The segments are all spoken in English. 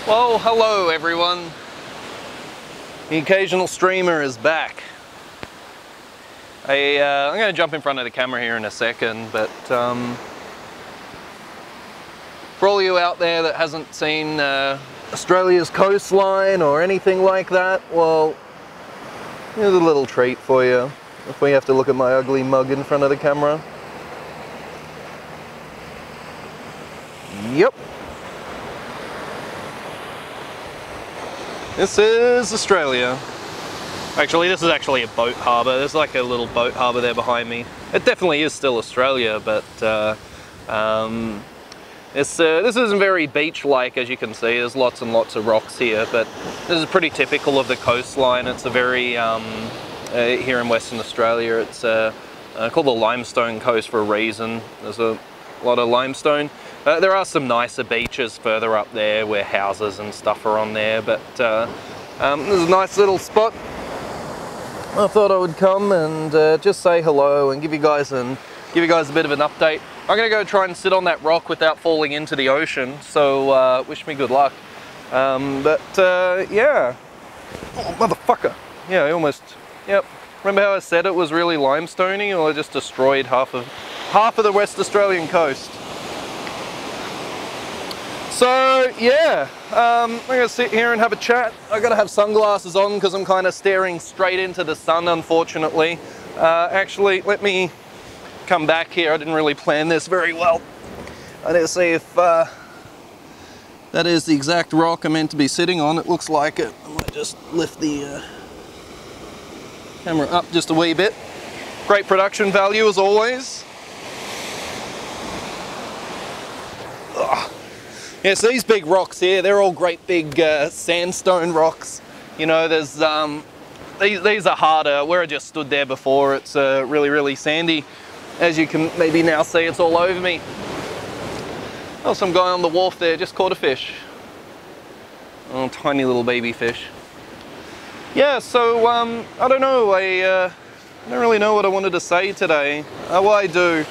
Well, hello everyone. The occasional streamer is back. I'm going to jump in front of the camera here in a second, but for all you out there that hasn't seen Australia's coastline or anything like that, well, here's a little treat for you if we have to look at my ugly mug in front of the camera. Yep. This is Australia. Actually, this is actually a boat harbour. There's like a little boat harbour there behind me. It definitely is still Australia, but this isn't very beach-like, as you can see. There's lots and lots of rocks here, but this is pretty typical of the coastline. It's a very, here in Western Australia, it's called the limestone coast for a reason. There's a lot of limestone. There are some nicer beaches further up there where houses and stuff are on there, but this is a nice little spot. I thought I would come and just say hello and give you guys a bit of an update. I'm gonna go try and sit on that rock without falling into the ocean, so wish me good luck. Yeah. Oh, motherfucker. Yeah, I almost, yep. Remember how I said it was really limestoney? Well, I just destroyed half of the West Australian coast. So yeah, I'm gonna sit here and have a chat. I gotta have sunglasses on because I'm kind of staring straight into the sun, unfortunately. Actually, let me come back here. I didn't really plan this very well. I need to see if that is the exact rock I'm meant to be sitting on. It looks like it. I might just lift the camera up just a wee bit. Great production value as always. Ugh. Yeah, so these big rocks here, they're all great big sandstone rocks. You know, there's these are harder. Where I just stood there before, it's really, really sandy. As you can maybe now see, it's all over me. Oh, some guy on the wharf there just caught a fish. Oh, tiny little baby fish. Yeah, so I don't know. I don't really know what I wanted to say today. Well, I do.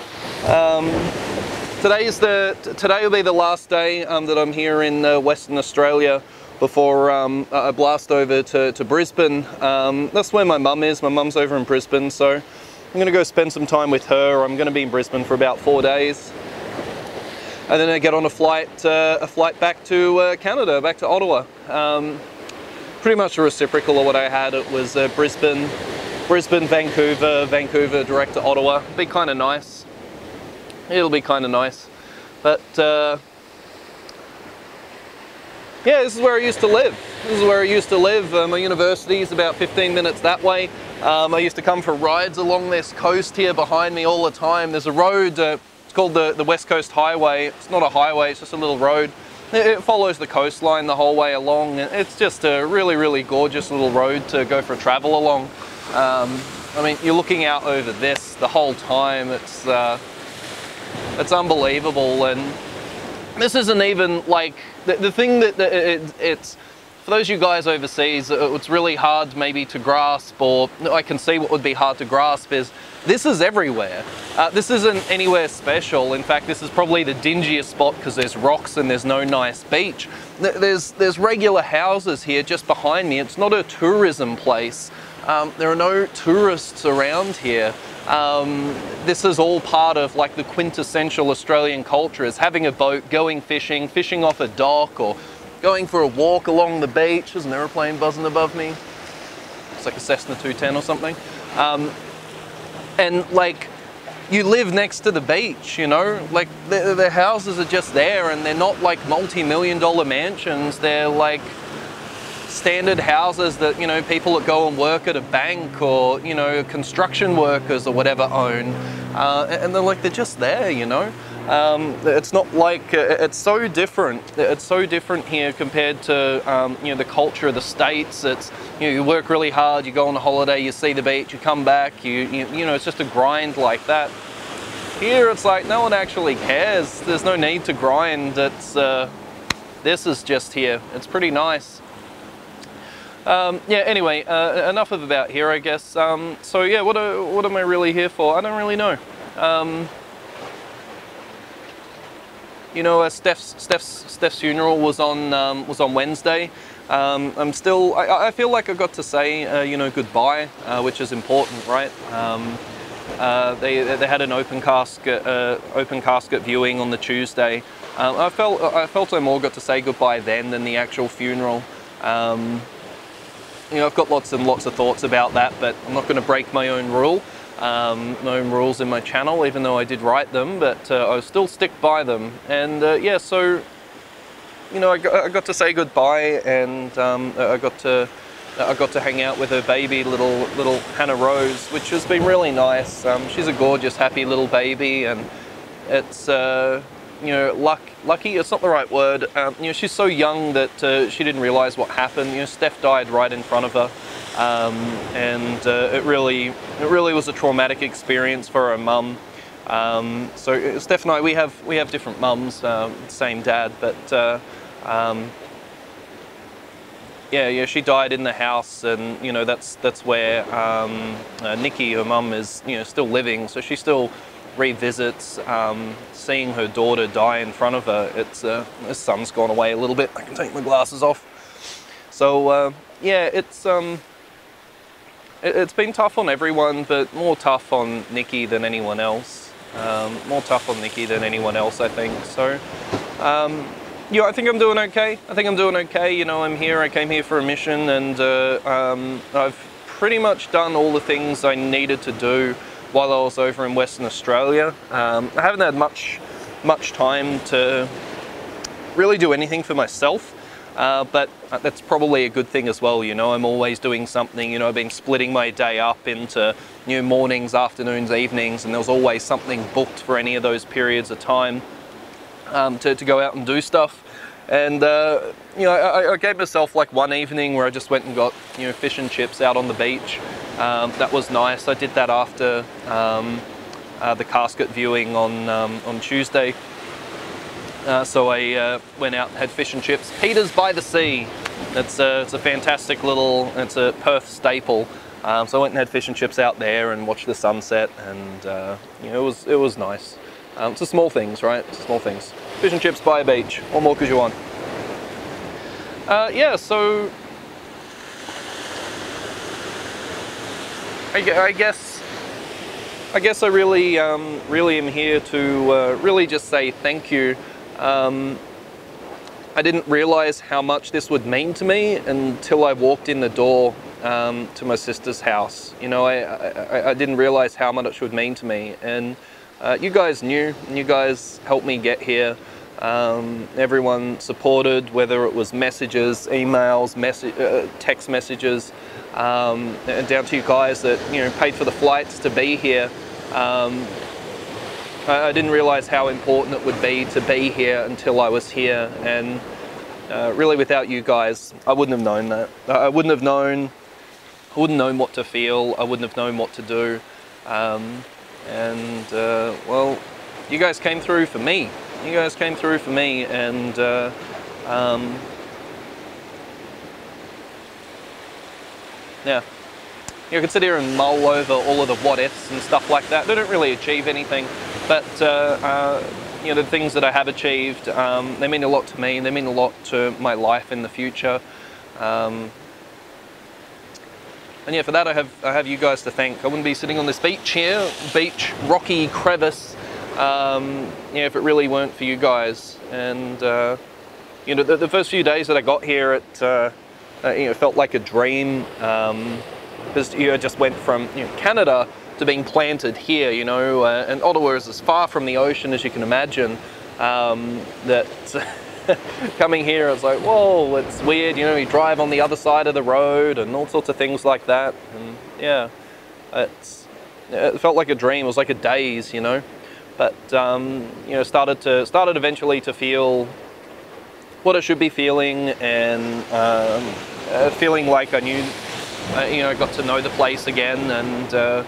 Today will be the last day that I'm here in Western Australia before I blast over to Brisbane. That's where my mum is. My mum's over in Brisbane, so I'm going to go spend some time with her. I'm going to be in Brisbane for about 4 days, and then I get on a flight back to Canada, back to Ottawa. Pretty much a reciprocal of what I had. It was Brisbane, Vancouver, direct to Ottawa. It'd be kind of nice. It'll be kind of nice, but yeah, this is where I used to live. My university is about 15 minutes that way. I used to come for rides along this coast here behind me all the time. There's a road, it's called the West Coast Highway. It's not a highway, it's just a little road. It follows the coastline the whole way along. It's just a really, really gorgeous little road to go for travel along. I mean, you're looking out over this the whole time. It's unbelievable, and this isn't even like the thing that it's for those of you guys overseas. It's really hard maybe to grasp, or I can see what would be hard to grasp is this is everywhere. This isn't anywhere special. In fact, this is probably the dingiest spot because there's rocks and there's no nice beach. There's regular houses here just behind me. It's not a tourism place. There are no tourists around here. This is all part of like the quintessential Australian culture, is having a boat, going fishing off a dock, or going for a walk along the beach. There's an aeroplane buzzing above me. It's like a Cessna 210 or something. And like, you live next to the beach, you know, like the houses are just there, and they're not like multi-million-dollar mansions. They're like standard houses that, you know, people that go and work at a bank, or, you know, construction workers or whatever own, and they're just there, you know. It's not like it's so different. It's so different here compared to you know, the culture of the States. It's, you know, you work really hard, you go on a holiday, you see the beach, you come back, you know, it's just a grind like that. Here it's like no one actually cares. There's no need to grind. It's this is just here. It's pretty nice. Yeah, anyway, enough of about here, I guess. So yeah, what am I really here for? I don't really know. you know, Steph's funeral was on Wednesday. I feel like I got to say, you know, goodbye, which is important, right? They had an open casket viewing on the Tuesday. I felt I more got to say goodbye then than the actual funeral. You know, I've got lots and lots of thoughts about that, but I'm not going to break my own rule. My own rules in my channel, even though I did write them, but I'll still stick by them. And yeah, so, you know, I got to say goodbye, and I got to hang out with her baby, little Hannah Rose, which has been really nice. She's a gorgeous, happy little baby, and it's you know, lucky. It's not the right word. You know, she's so young that she didn't realise what happened. You know, Steph died right in front of her. And it really was a traumatic experience for her mum. So Steph and I, we have different mums, same dad, but yeah, she died in the house, and you know that's where Nikki, her mum, is, you know, still living, so she still revisits seeing her daughter die in front of her. It's the sun's gone away a little bit. I can take my glasses off. So yeah, it's been tough on everyone, but more tough on Nikki than anyone else. More tough on Nikki than anyone else, I think. So, yeah, I think I'm doing okay. You know, I'm here. I came here for a mission, and I've pretty much done all the things I needed to do while I was over in Western Australia. I haven't had much time to really do anything for myself. But that's probably a good thing as well. You know, I'm always doing something. You know, I've been splitting my day up into, you know, mornings, afternoons, evenings, and there was always something booked for any of those periods of time to go out and do stuff. And you know, I gave myself like one evening where I just went and got, you know, fish and chips out on the beach. That was nice. I did that after the casket viewing on Tuesday. So I went out and had fish and chips. Peter's by the Sea. It's a fantastic little, it's a Perth staple. So I went and had fish and chips out there and watched the sunset, and you know, it was nice. It's the small things, right? It's the small things. Fish and chips by a beach. What more could you want? Yeah, so I guess I really am here to really just say thank you. I didn't realize how much this would mean to me until I walked in the door to my sister's house. You know, I didn't realize how much it would mean to me, and you guys knew, and you guys helped me get here. Everyone supported, whether it was messages, emails, text messages, and down to you guys that, you know, paid for the flights to be here. I didn't realize how important it would be to be here until I was here, and really without you guys, I wouldn't have known that. I wouldn't have known what to feel. I wouldn't have known what to do. Well, you guys came through for me. You guys came through for me, and yeah. You can sit here and mull over all of the what ifs and stuff like that. They don't really achieve anything, but you know, the things that I have achieved, they mean a lot to me. They mean a lot to my life in the future. And yeah, for that I have you guys to thank. I wouldn't be sitting on this beach here, rocky crevice, yeah, if it really weren't for you guys. And you know, the first few days that I got here, it you know, felt like a dream. Because you know, just went from, you know, Canada to being planted here, you know, and Ottawa is as far from the ocean as you can imagine. That coming here, it's like, whoa, it's weird, you know, you drive on the other side of the road and all sorts of things like that. And yeah, it felt like a dream. It was like a daze, you know. But you know, started eventually to feel what I should be feeling, and feeling like I knew. You know, I got to know the place again, and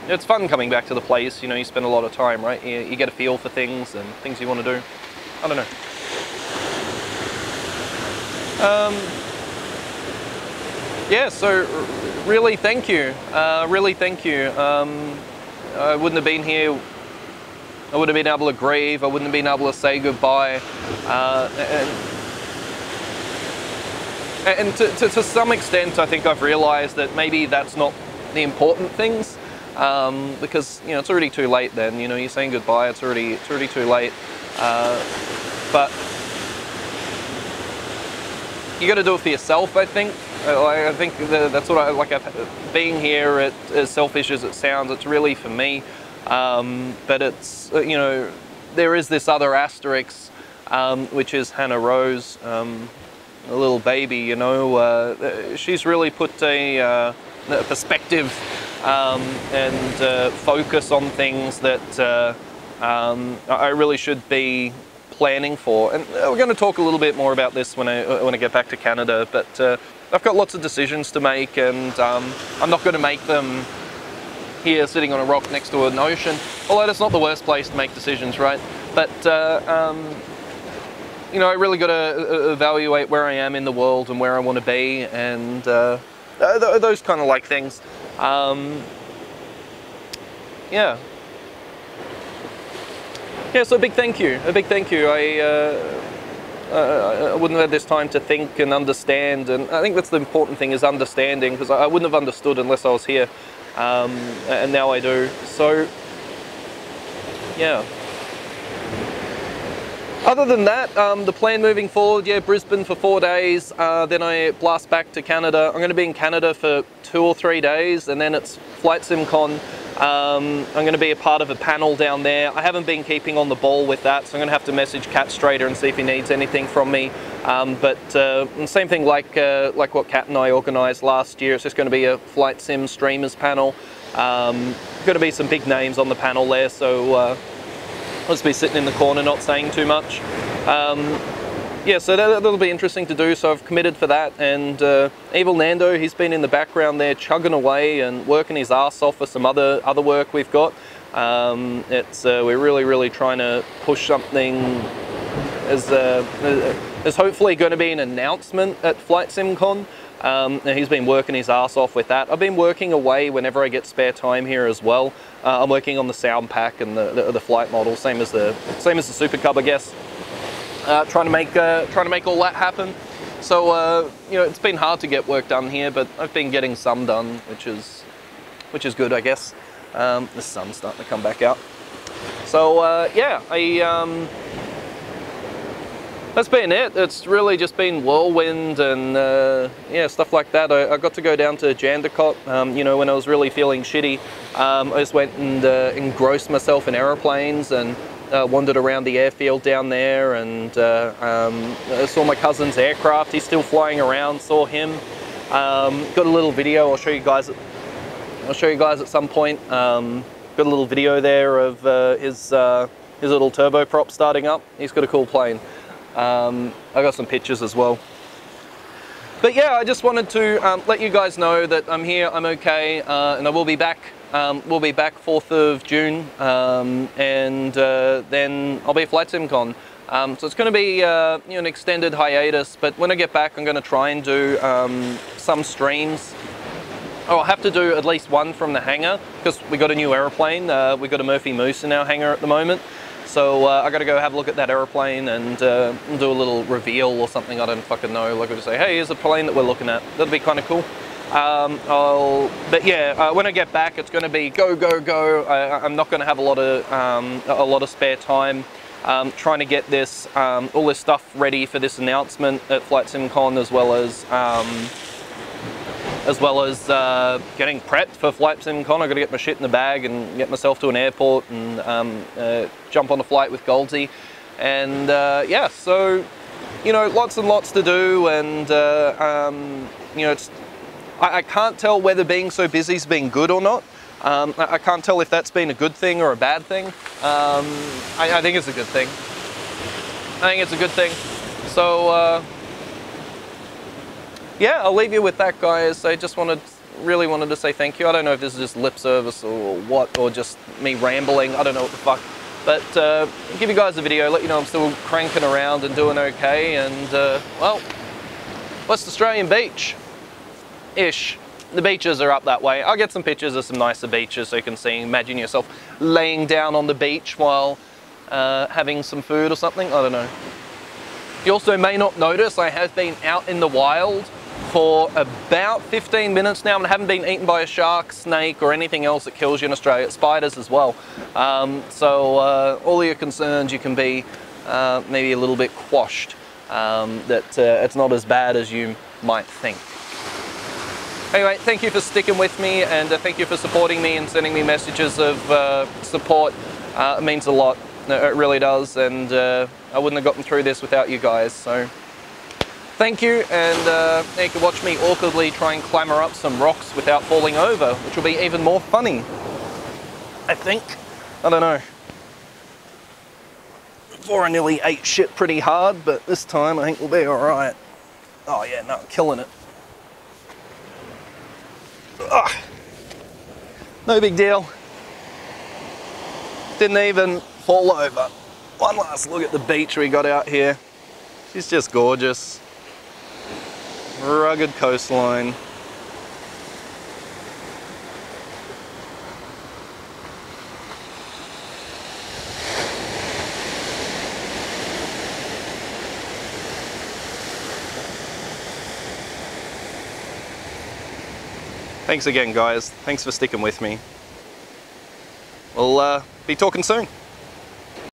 it's fun coming back to the place. You know, you spend a lot of time, right? You get a feel for things and things you want to do. I don't know. Yeah, so really thank you. Really thank you. I wouldn't have been here I wouldn't have been able to grieve, I wouldn't have been able to say goodbye. And to some extent, I think I've realised that maybe that's not the important things, because, you know, it's already too late then, you know, you're saying goodbye, it's already too late. But you got to do it for yourself, I think. I think that's what I like. Being here, as selfish as it sounds, it's really for me. But it's, you know, there is this other asterisk, which is Hannah Rose, a little baby, you know. She's really put a perspective and focus on things that I really should be planning for. And we're going to talk a little bit more about this when I get back to Canada. But I've got lots of decisions to make, and I'm not going to make them here sitting on a rock next to an ocean, although that's not the worst place to make decisions, right? But you know, I really got to evaluate where I am in the world and where I want to be, and those kind of like things. Yeah. Yeah, so a big thank you. I wouldn't have had this time to think and understand, and I think that's the important thing, is understanding, because I wouldn't have understood unless I was here, and now I do. So, yeah. Other than that, the plan moving forward, yeah, Brisbane for 4 days, then I blast back to Canada. I'm going to be in Canada for 2 or 3 days, and then it's Flight Sim Con. I'm going to be a part of a panel down there. I haven't been keeping on the ball with that, so I'm going to have to message Cat Strader and see if he needs anything from me. But same thing like what Cat and I organised last year. It's just going to be a Flight Sim streamers panel. Going to be some big names on the panel there, so I'll just be sitting in the corner not saying too much. Yeah, so that'll be interesting to do, so I've committed for that. And Evil Nando, he's been in the background there chugging away and working his ass off for some other work we've got. We're really trying to push something as there's hopefully going to be an announcement at Flight Sim Con. He's been working his ass off with that. I've been working away whenever I get spare time here as well. I'm working on the sound pack and the flight model, same as the Super Cub, I guess. Trying to make all that happen. So you know, it's been hard to get work done here, but I've been getting some done, which is good, I guess. The sun's starting to come back out. So yeah, that's been it. It's really just been whirlwind and yeah, stuff like that. I got to go down to Jandakot, you know, when I was really feeling shitty. I just went and engrossed myself in aeroplanes and wandered around the airfield down there, and saw my cousin's aircraft. He's still flying around. Saw him. Got a little video. I'll show you guys at some point. Got a little video there of his little turboprop starting up. He's got a cool plane. I got some pictures as well. But yeah, I just wanted to let you guys know that I'm here, I'm okay, and I will be back. We'll be back 4th of June, and then I'll be at Flight Sim Con. So it's going to be you know, an extended hiatus, but when I get back I'm going to try and do some streams. I'll have to do at least one from the hangar, because we got a new aeroplane. We got a Murphy Moose in our hangar at the moment. So I got to go have a look at that aeroplane and do a little reveal or something. I don't fucking know. Like, I'll just say, hey, here's the plane that we're looking at. That'd be kind of cool. But yeah, when I get back, it's going to be go, go, go. I'm not going to have a lot of spare time. Trying to get this all this stuff ready for this announcement at Flight Sim Con, as well as getting prepped for Flight Sim Con. I've got to get my shit in the bag and get myself to an airport and jump on a flight with Goldsy. And yeah, so, you know, lots and lots to do, and you know, I can't tell whether being so busy has been good or not. I can't tell if that's been a good thing or a bad thing. I think it's a good thing. I think it's a good thing. So yeah, I'll leave you with that, guys. I just really wanted to say thank you. I don't know if this is just lip service or what, or just me rambling. I don't know what the fuck. But give you guys a video, let you know I'm still cranking around and doing okay. And well, West Australian beach-ish. The beaches are up that way. I'll get some pictures of some nicer beaches so you can see, imagine yourself laying down on the beach while having some food or something. I don't know. You also may not notice I have been out in the wild for about 15 minutes now and haven't been eaten by a shark, snake, or anything else that kills you in Australia. Spiders as well. So all your concerns, you can be maybe a little bit quashed. That it's not as bad as you might think. Anyway, thank you for sticking with me, and thank you for supporting me and sending me messages of support. It means a lot. It really does, and I wouldn't have gotten through this without you guys. So thank you, and now you can watch me awkwardly try and clamber up some rocks without falling over, which will be even more funny, I think. I don't know. Before I nearly ate shit pretty hard, but this time I think we'll be alright. Oh yeah, no, killing it. Ugh. No big deal. Didn't even fall over. One last look at the beach we got out here. She's just gorgeous. Rugged coastline. Thanks again, guys. Thanks for sticking with me. We'll be talking soon.